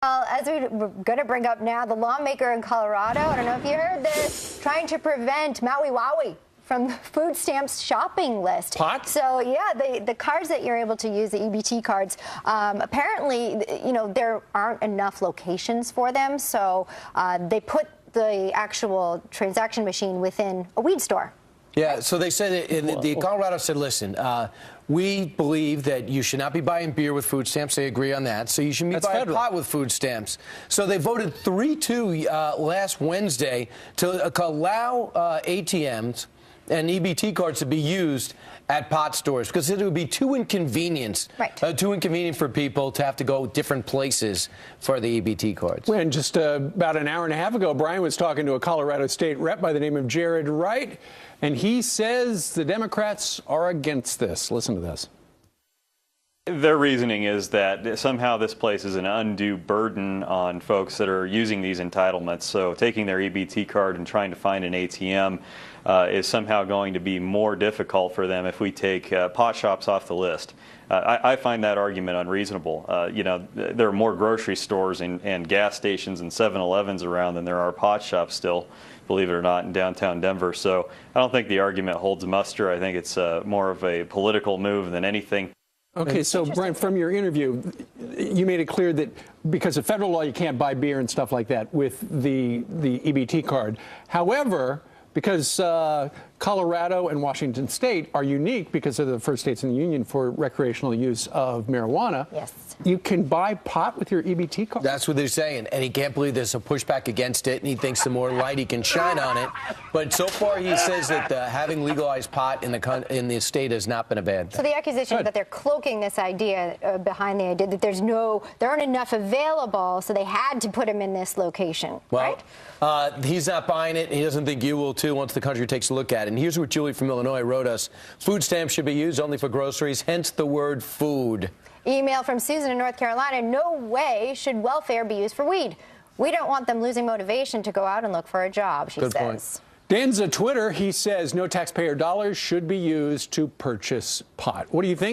Well, as we're going to bring up now, the lawmaker in Colorado, I don't know if you heard this, trying to prevent Maui Wowie from the food stamps shopping list. Pot? So, yeah, the cards that you're able to use, the EBT cards, apparently, there aren't enough locations for them, so they put the actual transaction machine within a weed store. Yeah, so they said, the Colorado said, listen, we believe that you should not be buying beer with food stamps. They agree on that. So you should be buying pot with food stamps. So they voted 3-2 last Wednesday to allow ATMs and EBT cards to be used at pot stores because it would be too inconvenient. Right. Too inconvenient for people to have to go different places for the EBT cards. When just about an hour and a half ago, Brian was talking to a Colorado state rep by the name of Jared Wright, and he says the Democrats are against this. Listen to this. Their reasoning is that somehow this places an undue burden on folks that are using these entitlements. So taking their EBT card and trying to find an ATM is somehow going to be more difficult for them if we take pot shops off the list. I find that argument unreasonable. There are more grocery stores and gas stations and 7-Elevens around than there are pot shops still, believe it or not, in downtown Denver. So I don't think the argument holds muster. I think it's more of a political move than anything. Okay, so Brian, from your interview, you made it clear that because of federal law, you can't buy beer and stuff like that with the EBT card. However, because Colorado and Washington State are unique because they're the first states in the union for recreational use of marijuana. Yes. You can buy pot with your EBT card. That's what they're saying, and he can't believe there's a pushback against it, and he thinks the more light he can shine on it. But so far, he says that having legalized pot in the state has not been a bad thing. So the accusation that they're cloaking this idea behind the idea that there aren't enough available, so they had to put them in this location. Well, right? He's not buying it. He doesn't think you will too once the country takes a look at it. And here's what Julie from Illinois wrote us: food stamps should be used only for groceries, hence the word food. Email from Susan in North Carolina: no way should welfare be used for weed. We don't want them losing motivation to go out and look for a job, she says. Good point. Dan's a Twitter. He says no taxpayer dollars should be used to purchase pot. What do you think?